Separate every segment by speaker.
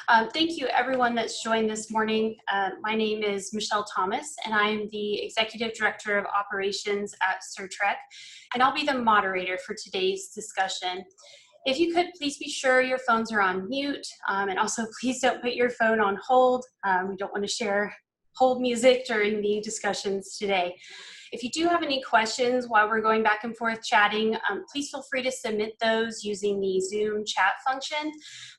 Speaker 1: Thank you everyone that's joined this morning. My name is Michelle Thomas and I am the Executive Director of Operations at Certrec, and I'll be the moderator for today's discussion. If you could, please be sure your phones are on mute, and also please don't put your phone on hold. We don't want to share hold music during the discussions today. If you do have any questions while we're going back and forth chatting, please feel free to submit those using the Zoom chat function,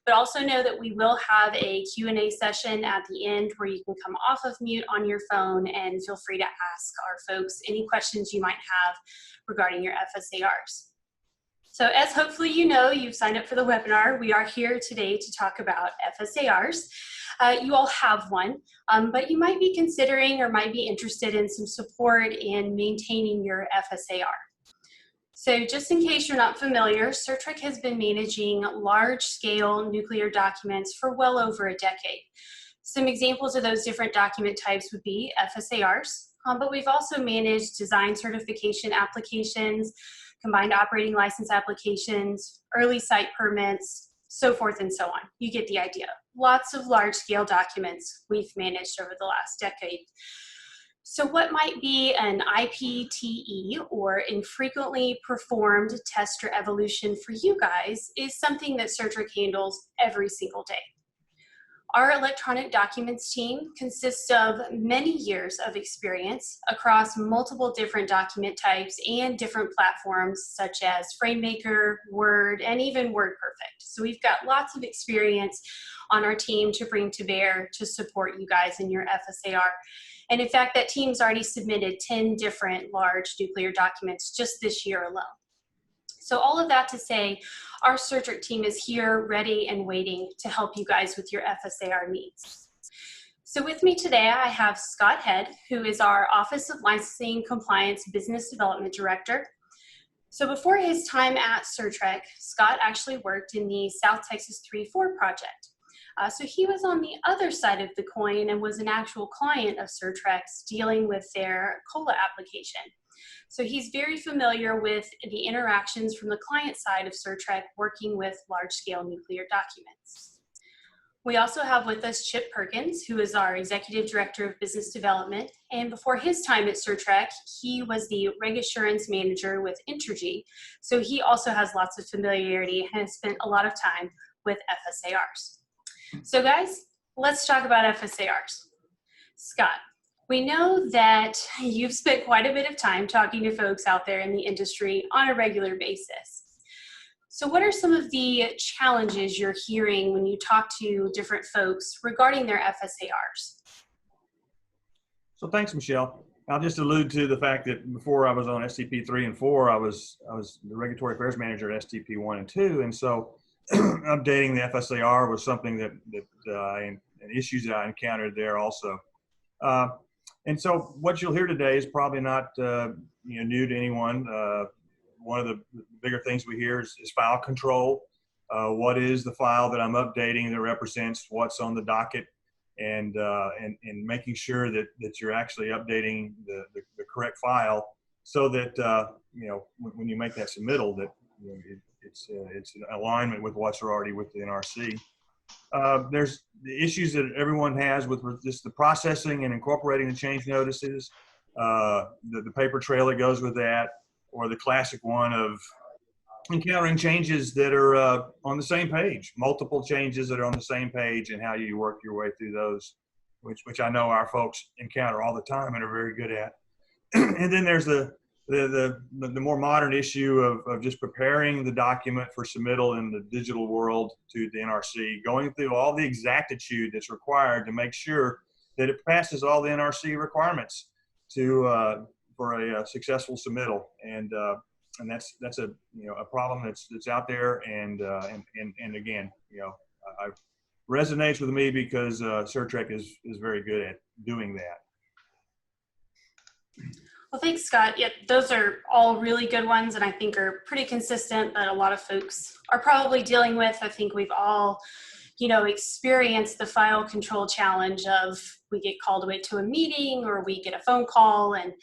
Speaker 1: but also know that we will have a Q&A session at the end where you can come off of mute on your phone and feel free to ask our folks any questions you might have regarding your FSARs. So as hopefully you know, you've signed up for the webinar. We are here today to talk about FSARs. You all have one, but you might be considering or might be interested in some support in maintaining your FSAR. So just in case you're not familiar, Certric has been managing large-scale nuclear documents for well over a decade. Some examples of those different document types would be FSARs, but we've also managed design certification applications, combined operating license applications, early site permits, so forth and so on. You get the idea. Lots of large-scale documents we've managed over the last decade. So what might be an IPTE, or infrequently performed test or evolution for you guys, is something that Certric handles every single day. Our electronic documents team consists of many years of experience across multiple different document types and different platforms such as Framemaker, Word, and even WordPerfect. So we've got lots of experience on our team to bring to bear to support you guys in your FSAR. And in fact, that team's already submitted 10 different large nuclear documents just this year alone. So all of that to say, our Certric team is here, ready and waiting to help you guys with your FSAR needs. So with me today, I have Scott Head, who is our Office of Licensing Compliance Business Development Director. So before his time at Certrec, Scott actually worked in the South Texas 3-4 project. So he was on the other side of the coin and was an actual client of Certrec's dealing with their COLA application. So he's very familiar with the interactions from the client side of Certrec working with large-scale nuclear documents. We also have with us Chip Perkins, who is our Executive Director of Business Development. And before his time at Certrec, he was the Reg Assurance Manager with Entergy. So he also has lots of familiarity and has spent a lot of time with FSARs. So guys, let's talk about FSARs. Scott, we know that you've spent quite a bit of time talking to folks out there in the industry on a regular basis. So what are some of the challenges you're hearing when you talk to different folks regarding their FSARs?
Speaker 2: So thanks, Michelle. I'll just allude to the fact that before I was on STP 3 and 4, I was the Regulatory Affairs Manager at STP 1 and 2, and so updating the FSAR was something and issues that I encountered there also. And so what you'll hear today is probably not new to anyone. One of the bigger things we hear is file control. What is the file that I'm updating that represents what's on the docket, and making sure that you're actually updating the correct file so that when you make that submittal that it's in alignment with what's already with the NRC. There's the issues that everyone has with just the processing and incorporating the change notices, the paper trail that goes with that, or the classic one of encountering changes that are on the same page, multiple changes that are on the same page, and how you work your way through those, which I know our folks encounter all the time and are very good at. And then there's the more modern issue of just preparing the document for submittal in the digital world to the NRC, going through all the exactitude that's required to make sure that it passes all the NRC requirements for a successful submittal, and that's a problem that's out there, and again, resonates with me because Certrec is very good at doing that.
Speaker 1: Well, thanks, Scott. Yeah, those are all really good ones, and I think are pretty consistent that a lot of folks are probably dealing with. I think we've all, experienced the file control challenge of we get called away to a meeting or we get a phone call, and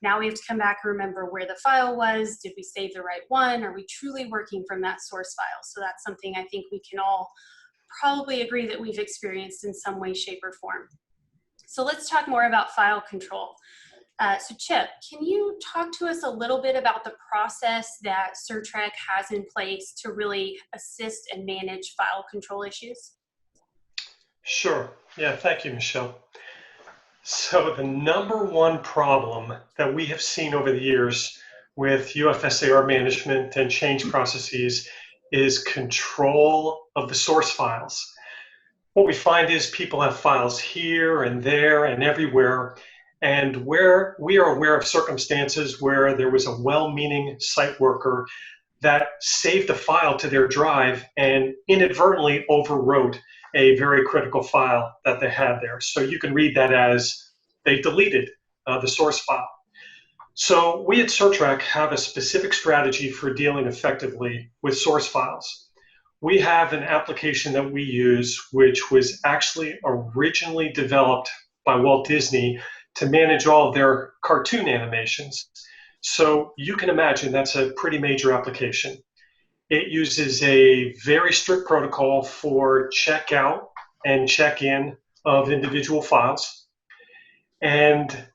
Speaker 1: now we have to come back and remember where the file was. Did we save the right one? Are we truly working from that source file? So that's something I think we can all probably agree that we've experienced in some way, shape, or form. So let's talk more about file control. So Chip, can you talk to us a little bit about the process that Certrec has in place to really assist and manage file control issues?
Speaker 3: Sure. Yeah, thank you, Michelle. So the number one problem that we have seen over the years with UFSAR management and change processes is control of the source files. What we find is people have files here and there and everywhere, and where we are aware of circumstances where there was a well-meaning site worker that saved a file to their drive and inadvertently overwrote a very critical file that they had there. So you can read that as they deleted the source file. So we at Certrec have a specific strategy for dealing effectively with source files. We have an application that we use, which was actually originally developed by Walt Disney to manage all of their cartoon animations. So you can imagine that's a pretty major application. It uses a very strict protocol for checkout and check-in of individual files. And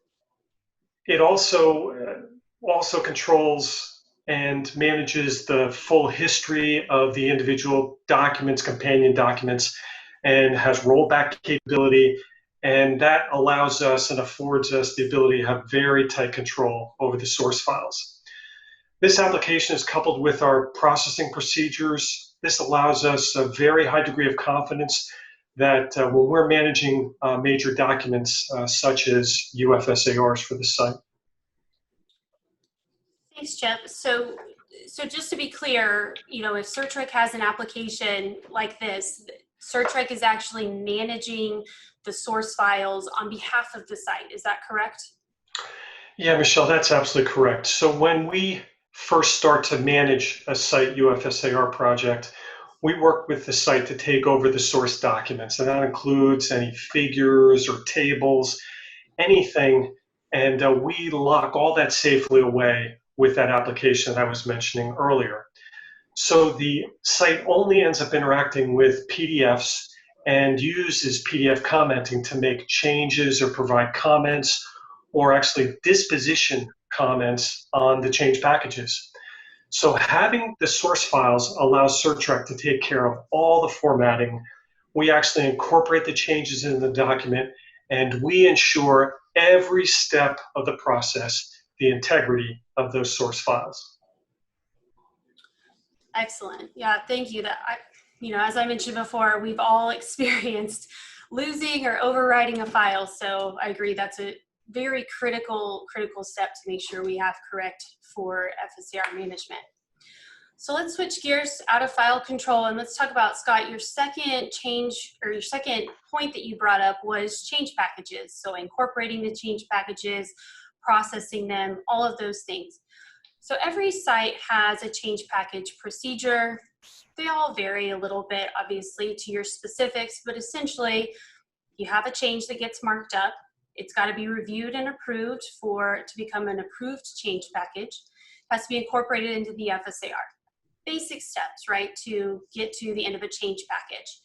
Speaker 3: it also controls and manages the full history of the individual documents, companion documents, and has rollback capability. And that allows us and affords us the ability to have very tight control over the source files. This application is coupled with our processing procedures. This allows us a very high degree of confidence that when we're managing major documents such as UFSARs for the site.
Speaker 1: Thanks, Chip. So just to be clear, if Certric has an application like this, Certric is actually managing the source files on behalf of the site. Is that correct?
Speaker 3: Yeah, Michelle, that's absolutely correct. So when we first start to manage a site UFSAR project, we work with the site to take over the source documents, and that includes any figures or tables, anything, and we lock all that safely away with that application that I was mentioning earlier. So the site only ends up interacting with PDFs and uses PDF commenting to make changes or provide comments or actually disposition comments on the change packages. So having the source files allows Certrec to take care of all the formatting. We actually incorporate the changes in the document, and we ensure every step of the process, the integrity of those source files.
Speaker 1: Excellent. Yeah, thank you. As I mentioned before, we've all experienced losing or overwriting a file. So I agree that's a very critical step to make sure we have correct for FSAR management. So let's switch gears out of file control and let's talk about, Scott, your second point that you brought up was change packages. So incorporating the change packages, processing them, all of those things. So every site has a change package procedure. They all vary a little bit, obviously, to your specifics, but essentially you have a change that gets marked up. It's got to be reviewed and approved to become an approved change package. It has to be incorporated into the FSAR. Basic steps, right, to get to the end of a change package.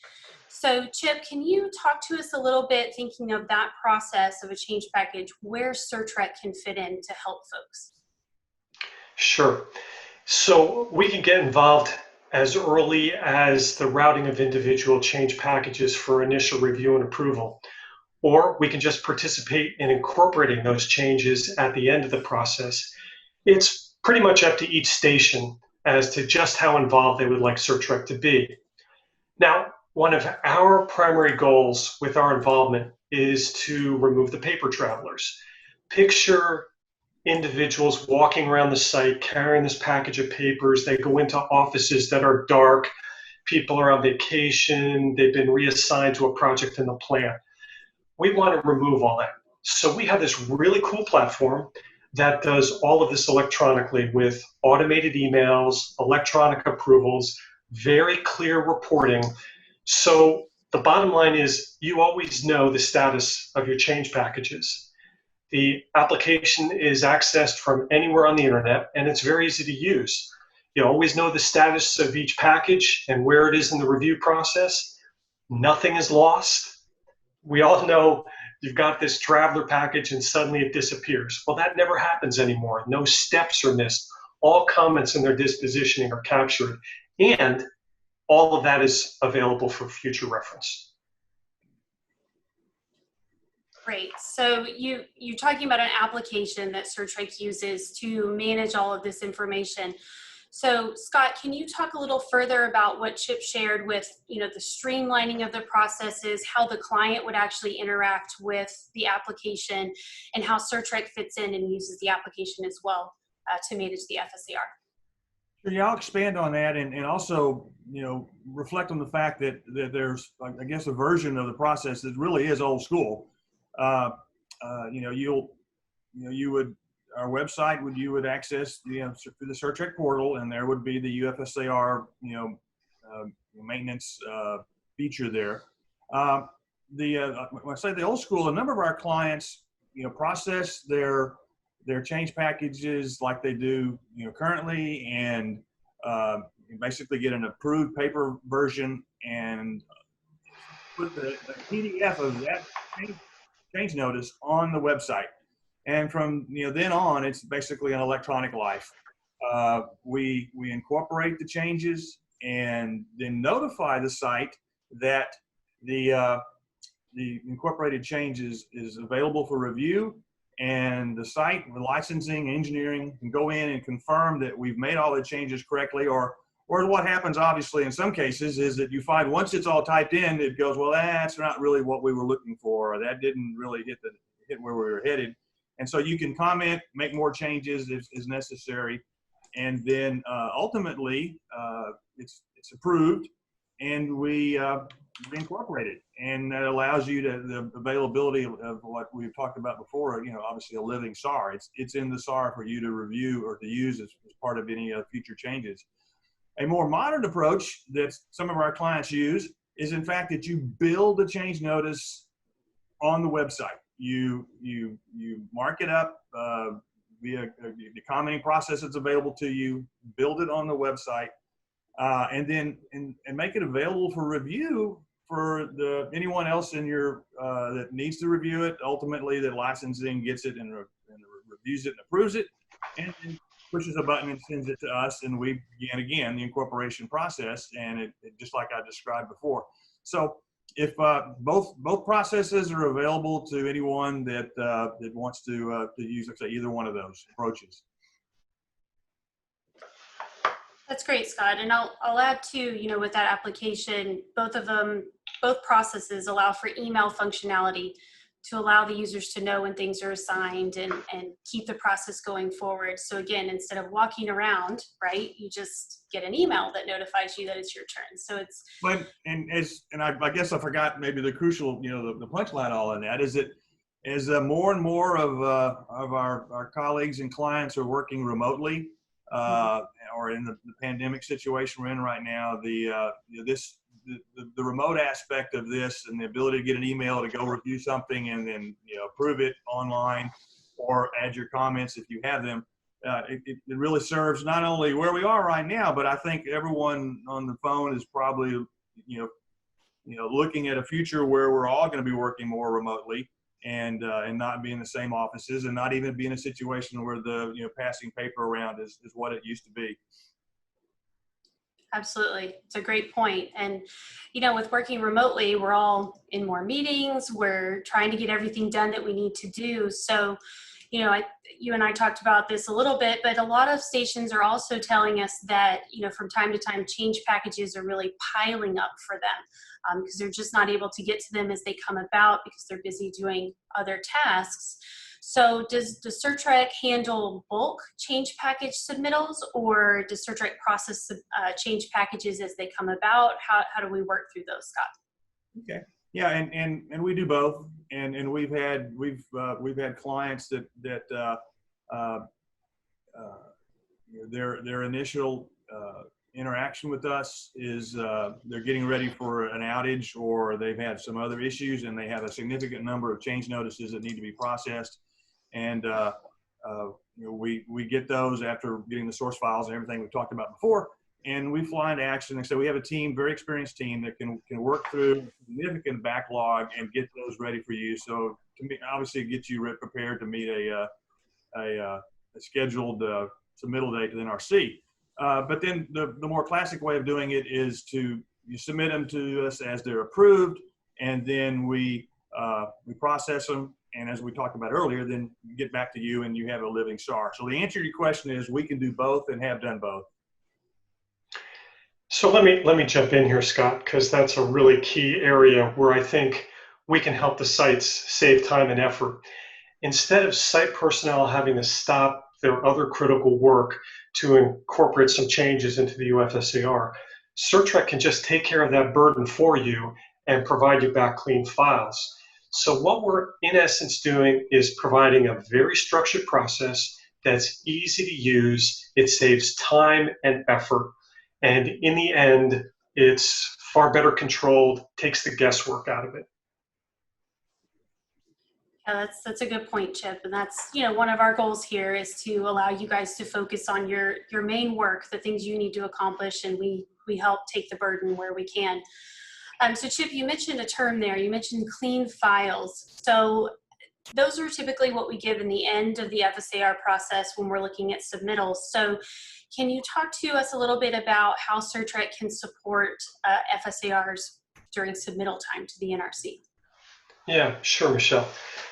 Speaker 1: So Chip, can you talk to us a little bit, thinking of that process of a change package, where Certrec can fit in to help folks?
Speaker 3: Sure. So we can get involved as early as the routing of individual change packages for initial review and approval, or we can just participate in incorporating those changes at the end of the process. It's pretty much up to each station as to just how involved they would like Certrec to be. Now, one of our primary goals with our involvement is to remove the paper travelers. Picture individuals walking around the site carrying this package of papers. They go into offices that are dark. People are on vacation. They've been reassigned to a project in the plant. We want to remove all that. So we have this really cool platform that does all of this electronically with automated emails, electronic approvals, very clear reporting. So the bottom line is you always know the status of your change packages. The application is accessed from anywhere on the internet, and it's very easy to use. You always know the status of each package and where it is in the review process. nothing is lost. We all know you've got this traveler package and suddenly it disappears. Well, that never happens anymore. No steps are missed. All comments in their dispositioning are captured, and all of that is available for future reference.
Speaker 1: Great. So you're talking about an application that Certric uses to manage all of this information. So Scott, can you talk a little further about what Chip shared with, the streamlining of the processes, how the client would actually interact with the application, and how Certric fits in and uses the application as well to manage the FSAR?
Speaker 2: Sure, yeah, I'll expand on that and also, reflect on the fact that there's, I guess, a version of the process that really is old school. Our website you would access through the Certrec portal, and there would be the UFSAR maintenance feature there. When I say the old school, a number of our clients process their change packages like they do currently, and basically get an approved paper version and put the PDF of that change notice on the website. And from then on, it's basically an electronic life. We incorporate the changes and then notify the site that the incorporated changes is available for review, and the site, the licensing, engineering can go in and confirm that we've made all the changes correctly. Or what happens, obviously, in some cases, is that you find once it's all typed in, it goes, well, that's not really what we were looking for, or that didn't really hit where we were headed. And so you can comment, make more changes if necessary, and then ultimately it's approved, and we incorporate it, and that allows you the availability of what we've talked about before. Obviously a living SAR. It's in the SAR for you to review or to use as part of any future changes. A more modern approach that some of our clients use is, in fact, that you build a change notice on the website. You mark it up via the commenting process that's available to you, build it on the website, and then make it available for review for anyone else in your that needs to review it. Ultimately, the licensing gets it and reviews it and approves it, and then pushes a button and sends it to us, and we begin again the incorporation process, and it just like I described before. So if both processes are available to anyone that wants to use, let's say, either one of those approaches.
Speaker 1: That's great, Scott. And I'll add too, with that application, both processes allow for email functionality to allow the users to know when things are assigned and keep the process going forward. So again, instead of walking around, right, you just get an email that notifies you that it's your turn. So it's.
Speaker 2: But I guess I forgot maybe the crucial, the punchline all in that is that as more and more of our colleagues and clients are working remotely, or in the pandemic situation we're in right now, the remote aspect of this and the ability to get an email to go review something and then approve it online or add your comments if you have them, it really serves not only where we are right now, but I think everyone on the phone is probably looking at a future where we're all going to be working more remotely and not be in the same offices, and not even be in a situation where the passing paper around is what it used to be.
Speaker 1: Absolutely. It's a great point. And, with working remotely, we're all in more meetings. We're trying to get everything done that we need to do. So, you and I talked about this a little bit, but a lot of stations are also telling us that, from time to time, change packages are really piling up for them because they're just not able to get to them as they come about because they're busy doing other tasks. So does Certrec handle bulk change package submittals, or does Certrec process change packages as they come about? How do we work through those, Scott? Okay.
Speaker 2: Yeah, and we do both, and we've had clients that their initial interaction with us is they're getting ready for an outage, or they've had some other issues and they have a significant number of change notices that need to be processed. And we get those after getting the source files and everything we've talked about before, and we fly into action. And so we have a team, very experienced team that can work through significant backlog and get those ready for you. So to me, obviously, get you prepared to meet a scheduled submittal date to the NRC. But then the more classic way of doing it is you submit them to us as they're approved, and then we process them. And as we talked about earlier, then get back to you and you have a living SAR. So the answer to your question is we can do both and have done both.
Speaker 3: So let me jump in here, Scott, because that's a really key area where I think we can help the sites save time and effort. Instead of site personnel having to stop their other critical work to incorporate some changes into the UFSAR, Certrec can just take care of that burden for you and provide you back clean files. So what we're in essence doing is providing a very structured process that's easy to use. It saves time and effort. And in the end, it's far better controlled, takes the guesswork out of it.
Speaker 1: Yeah, that's a good point, Chip. And that's, one of our goals here is to allow you guys to focus on your main work, the things you need to accomplish, and we help take the burden where we can. So Chip, you mentioned a term there. You mentioned clean files. So those are typically what we give in the end of the FSAR process when we're looking at submittals. So can you talk to us a little bit about how Certrec can support FSARs during submittal time to the NRC?
Speaker 3: Yeah, sure, Michelle.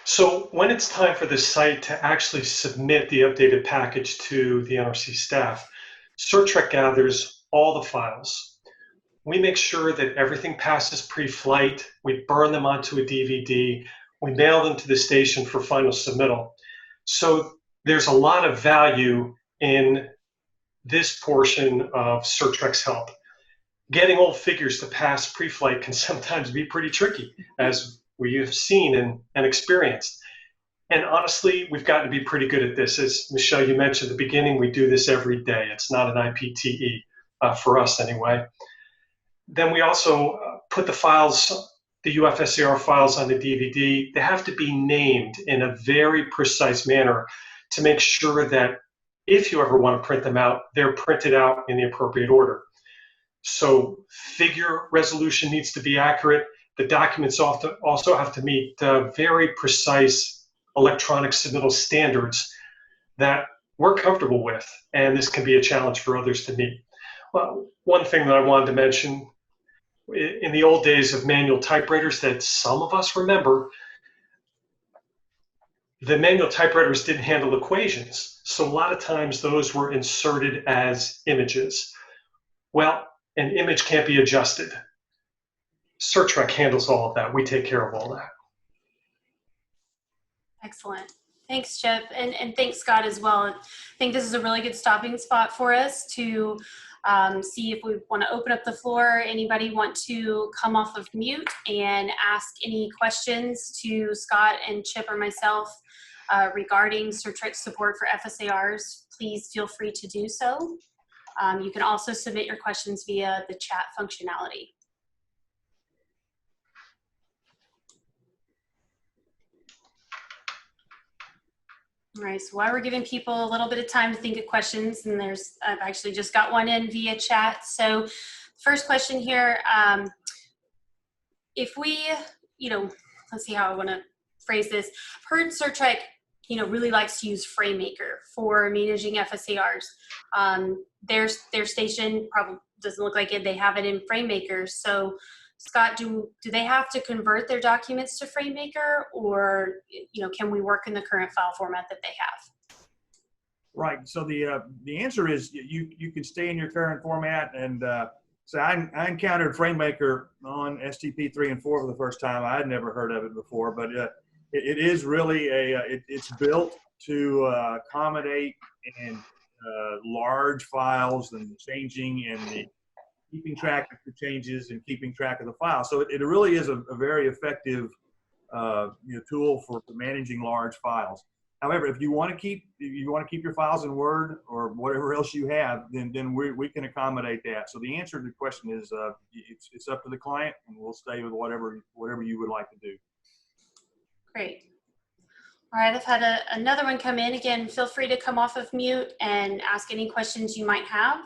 Speaker 3: So when it's time for the site to actually submit the updated package to the NRC staff, Certrec gathers all the files. We make sure that everything passes pre-flight. We burn them onto a DVD. We mail them to the station for final submittal. So there's a lot of value in this portion of Certrec's help. Getting old figures to pass pre-flight can sometimes be pretty tricky, as we have seen and experienced. And honestly, we've gotten to be pretty good at this. As Michelle, you mentioned at the beginning, we do this every day. It's not an IPTE for us anyway. Then we also put the files, the UFSAR files on the DVD. They have to be named in a very precise manner to make sure that if you ever want to print them out, they're printed out in the appropriate order. So figure resolution needs to be accurate. The documents also have to meet very precise electronic submittal standards that we're comfortable with, and this can be a challenge for others to meet. Well, one thing that I wanted to mention, in the old days of manual typewriters that some of us remember, the manual typewriters didn't handle equations. So a lot of times those were inserted as images. Well, an image can't be adjusted. Certrec handles all of that. We take care of all that.
Speaker 1: Excellent. Thanks, Chip. And thanks, Scott, as well. I think this is a really good stopping spot for us to see if we want to open up the floor. Anybody want to come off of mute and ask any questions to Scott and Chip or myself regarding Certric support for FSARs? Please feel free to do so. You can also submit your questions via the chat functionality. All right, so while we're giving people a little bit of time to think of questions, and I've actually just got one in via chat. So first question here, if we, let's see how I want to phrase this. I've heard Certrec, really likes to use Framemaker for managing FSARs. Their station probably doesn't look like it. They have it in Framemaker. So Scott, do they have to convert their documents to Framemaker, or can we work in the current file format that they have?
Speaker 2: Right. So the answer is you can stay in your current format. And so I encountered Framemaker on STP 3 and 4 for the first time. I had never heard of it before, but it is really it's built to accommodate and large files and changing and the keeping track of the changes and keeping track of the file. So it really is a very effective tool for managing large files. However, if you want to keep your files in Word or whatever else you have, then we can accommodate that. So the answer to the question is it's up to the client, and we'll stay with whatever you would like to do.
Speaker 1: Great. All right, I've had another one come in. Again, feel free to come off of mute and ask any questions you might have.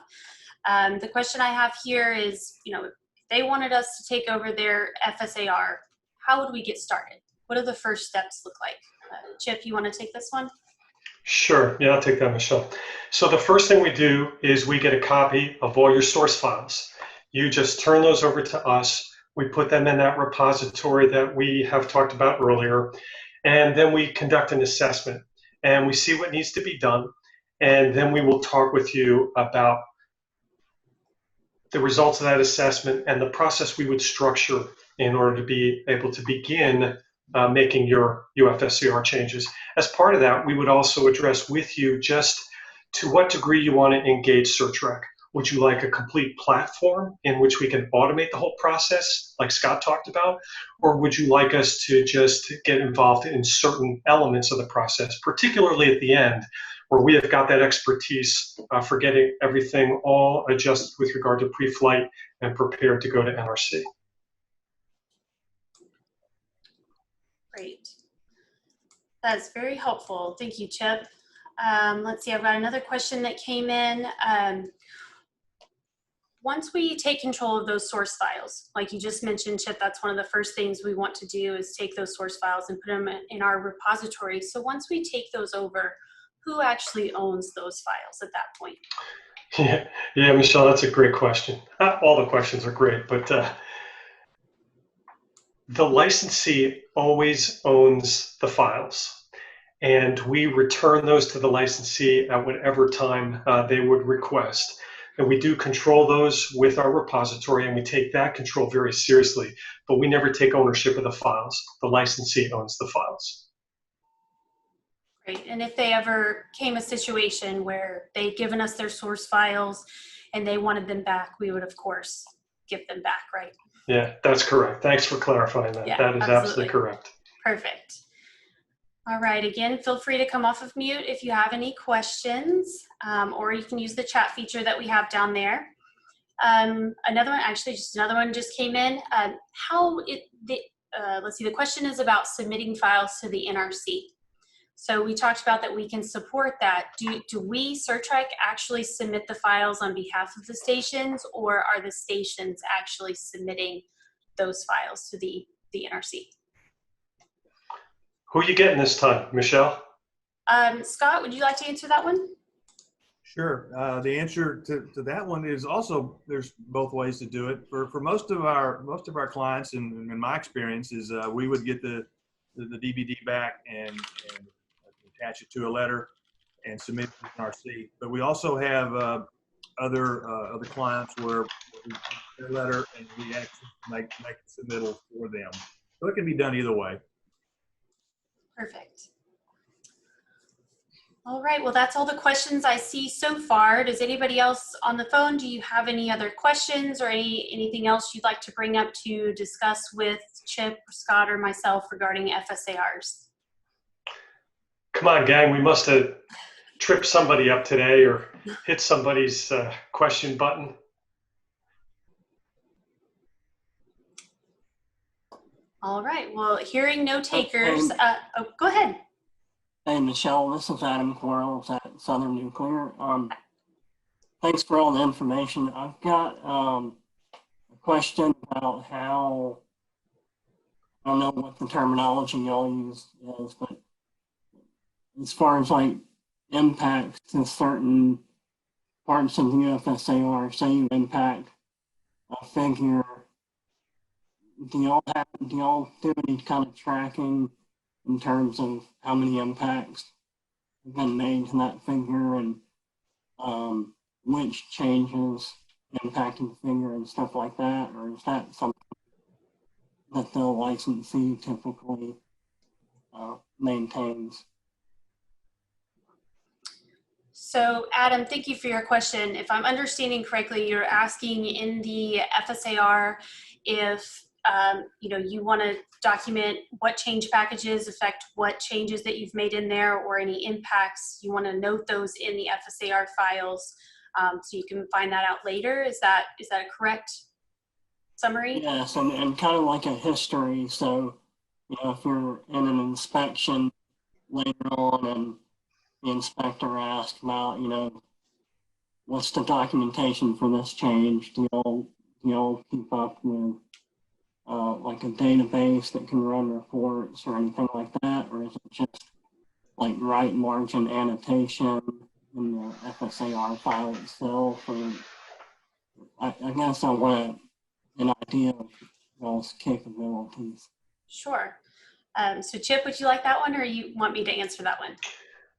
Speaker 1: The question I have here is, if they wanted us to take over their FSAR, how would we get started? What do the first steps look like? Chip, you want to take this one?
Speaker 3: Sure. Yeah, I'll take that, Michelle. So the first thing we do is we get a copy of all your source files. You just turn those over to us. We put them in that repository that we have talked about earlier, and then we conduct an assessment and we see what needs to be done, and then we will talk with you about the results of that assessment and the process we would structure in order to be able to begin making your UFSCR changes. As part of that, we would also address with you just to what degree you want to engage Certrec. Would you like a complete platform in which we can automate the whole process, like Scott talked about? Or would you like us to just get involved in certain elements of the process, particularly at the end, where we have got that expertise for getting everything all adjusted with regard to pre-flight and prepared to go to NRC?
Speaker 1: Great. That's very helpful. Thank you, Chip. Let's see, I've got another question that came in. Once we take control of those source files, like you just mentioned, Chip, that's one of the first things we want to do is take those source files and put them in our repository. So once we take those over, who actually owns those files at that point?
Speaker 3: Yeah, Michelle, that's a great question. All the questions are great, but the licensee always owns the files, and we return those to the licensee at whatever time they would request. And we do control those with our repository, and we take that control very seriously, but we never take ownership of the files. The licensee owns the files.
Speaker 1: Great. And if they ever came a situation where they'd given us their source files and they wanted them back, we would, of course, give them back, right?
Speaker 3: Yeah, that's correct. Thanks for clarifying that.
Speaker 1: Yeah,
Speaker 3: that is absolutely correct.
Speaker 1: Perfect. All right, again, feel free to come off of mute if you have any questions, or you can use the chat feature that we have down there. Another one, actually, just another one just came in. Let's see, the question is about submitting files to the NRC. So we talked about that we can support that. Do we, Certrec, actually submit the files on behalf of the stations, or are the stations actually submitting those files to the NRC?
Speaker 3: Who are you getting this time, Michelle?
Speaker 1: Scott, would you like to answer that one?
Speaker 2: Sure. The answer to that one is also there's both ways to do it. For most of our clients, and in my experience, is we would get the DVD back and attach it to a letter and submit it to NRC. But we also have other clients where we get their letter and we actually make the submittal for them. So it can be done either way.
Speaker 1: Perfect. All right, well, that's all the questions I see so far. Does anybody else on the phone, do you have any other questions or anything else you'd like to bring up to discuss with Chip, Scott, or myself regarding FSARs?
Speaker 3: Come on, gang, we must have tripped somebody up today or hit somebody's question button.
Speaker 1: All right, well, hearing no takers, go ahead.
Speaker 4: Hey, Michelle, this is Adam Quarles at Southern Nuclear. Thanks for all the information. I've got a question about how, I don't know what the terminology y'all use is, but as far as like impacts to certain parts of the UFSAR, say you impact a figure, do y'all do any kind of tracking in terms of how many impacts have been made to that figure and which changes impacted the figure and stuff like that? Or is that something that the licensee typically maintains?
Speaker 1: So Adam, thank you for your question. If I'm understanding correctly, you're asking in the FSAR if you want to document what change packages affect what changes that you've made in there, or any impacts. You want to note those in the FSAR files so you can find that out later. Is that a correct summary?
Speaker 4: Yes, and kind of like a history. So, if you're in an inspection later on and the inspector asks about, what's the documentation for this change? Do y'all keep up with like a database that can run reports or anything like that? Or is it just like right margin annotation in the FSAR file itself? Or I guess I want an idea of y'all's capabilities.
Speaker 1: Sure. So Chip, would you like that one or you want me to answer that one?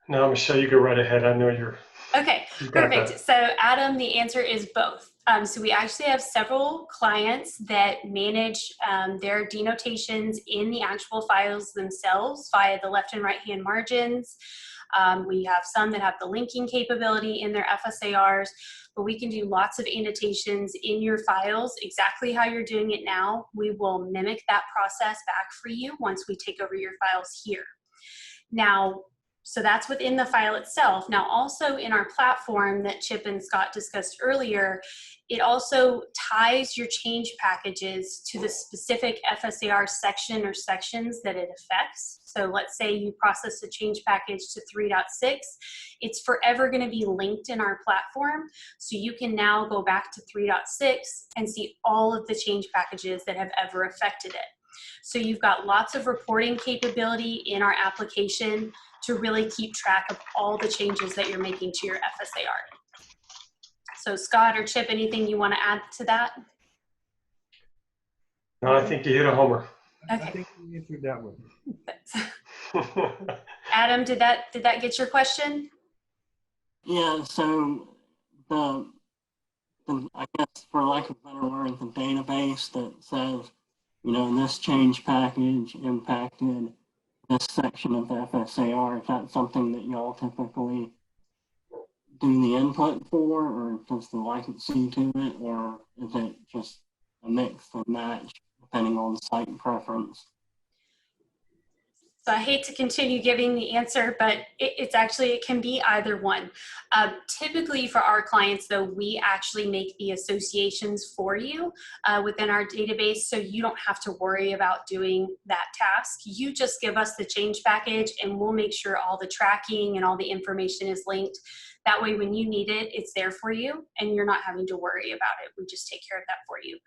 Speaker 3: No, Michelle, you go right ahead. I know you're.
Speaker 1: Okay, perfect. So Adam, the answer is both. So we actually have several clients that manage their denotations in the actual files themselves via the left and right hand margins. We have some that have the linking capability in their FSARs, but we can do lots of annotations in your files exactly how you're doing it now. We will mimic that process back for you once we take over your files here. Now, so that's within the file itself. Now also in our platform that Chip and Scott discussed earlier, it also ties your change packages to the specific FSAR section or sections that it affects. So let's say you process a change package to 3.6, it's forever going to be linked in our platform. So you can now go back to 3.6 and see all of the change packages that have ever affected it. So you've got lots of reporting capability in our application to really keep track of all the changes that you're making to your FSAR. So Scott or Chip, anything you want to add to that?
Speaker 3: No, I think you hit a homer.
Speaker 1: Okay.
Speaker 2: I think we answered that one.
Speaker 1: Adam, did that get your question?
Speaker 4: Yeah, so I guess for lack of a better word, the database that says, you know, this change package impacted this section of the FSAR, is that something that y'all typically do the input for, or does the license see to it, or is it just a mix and match depending on site preference?
Speaker 1: So I hate to continue giving the answer, but it can be either one. Typically for our clients though, we actually make the associations for you within our database, so you don't have to worry about doing that task. You just give us the change package and we'll make sure all the tracking and all the information is linked. That way when you need it, it's there for you and you're not having to worry about it. We just take care of that for you.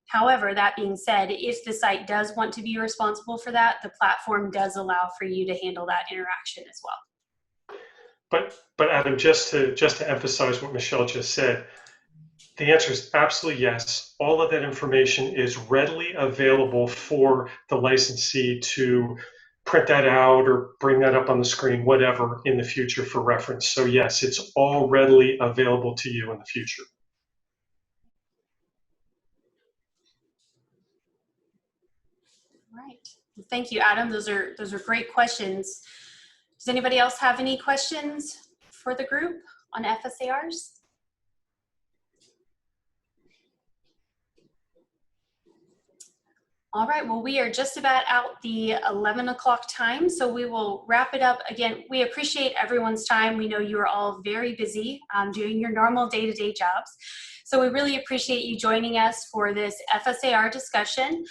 Speaker 1: However, that being said, if the site does want to be responsible for that, the platform does allow for you to handle that interaction as well.
Speaker 3: But Adam, just to emphasize what Michelle just said, the answer is absolutely yes. All of that information is readily available for the licensee to print that out or bring that up on the screen, whatever, in the future for reference. So yes, it's all readily available to you in the future.
Speaker 1: Right. Well, thank you, Adam. Those are great questions. Does anybody else have any questions for the group on FSARs? All right, well, we are just about out the 11 o'clock time, so we will wrap it up. Again, we appreciate everyone's time. We know you are all very busy doing your normal day-to-day jobs. So we really appreciate you joining us for this FSAR discussion.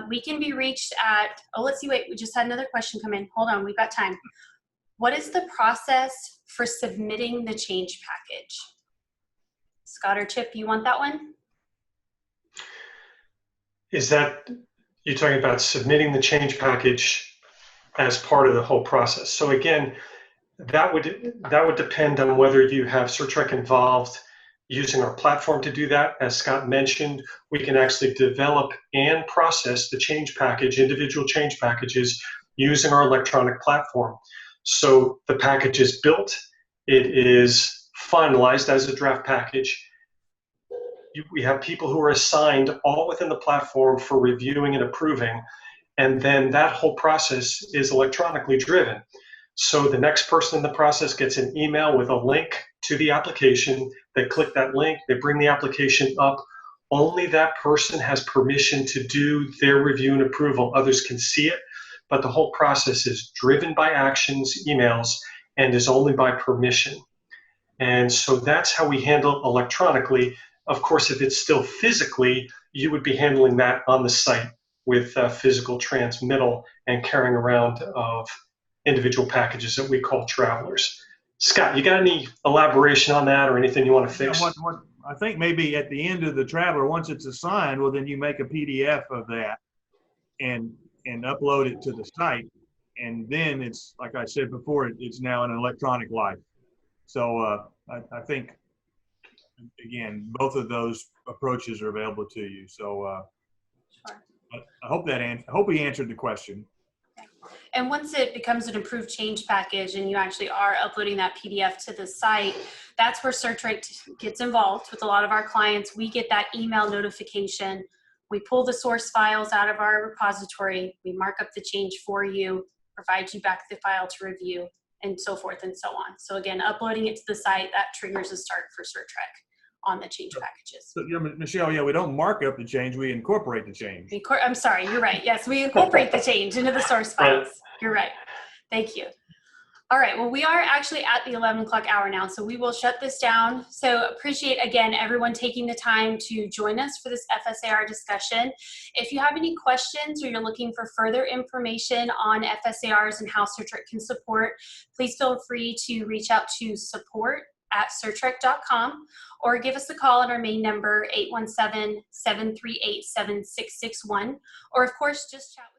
Speaker 1: We can be reached at, oh, let's see, wait, we just had another question come in. Hold on, we've got time. What is the process for submitting the change package? Scott or Chip, you want that one?
Speaker 3: Is that, you're talking about submitting the change package as part of the whole process? So again, that would depend on whether you have Certrec involved using our platform to do that. As Scott mentioned, we can actually develop and process the change package, individual change packages, using our electronic platform. So the package is built, it is finalized as a draft package. We have people who are assigned all within the platform for reviewing and approving, and then that whole process is electronically driven. So the next person in the process gets an email with a link to the application. They click that link, they bring the application up. Only that person has permission to do their review and approval. Others can see it, but the whole process is driven by actions, emails, and is only by permission. And so that's how we handle electronically. Of course, if it's still physically, you would be handling that on the site with physical transmittal and carrying around of individual packages that we call travelers. Scott, you got any elaboration on that or anything you want to
Speaker 2: Yeah,
Speaker 3: fix?
Speaker 2: what I think maybe at the end of the traveler, once it's assigned, well, then you make a PDF of that and upload it to the site. And then it's, like I said before, it's now an electronic life. So I think, again, both of those approaches are available to you. So
Speaker 1: Sure.
Speaker 2: I hope I hope we answered the question.
Speaker 1: And once it becomes an approved change package and you actually are uploading that PDF to the site, that's where Certric gets involved with a lot of our clients. We get that email notification. We pull the source files out of our repository. We mark up the change for you, provide you back the file to review, and so forth and so on. So again, uploading it to the site, that triggers a start for Certric on the change packages.
Speaker 2: So, yeah, Michelle, yeah, we don't mark up the change, we incorporate the change.
Speaker 1: I'm sorry, you're right. Yes, we incorporate the change into the source files. You're right. Thank you. All right, well, we are actually at the 11 o'clock hour now, so we will shut this down. So appreciate, again, everyone taking the time to join us for this FSAR discussion. If you have any questions or you're looking for further information on FSARs and how Certric can support, please feel free to reach out to support@certrec.com or give us a call on our main number, 817-738-7661, or of course, just chat with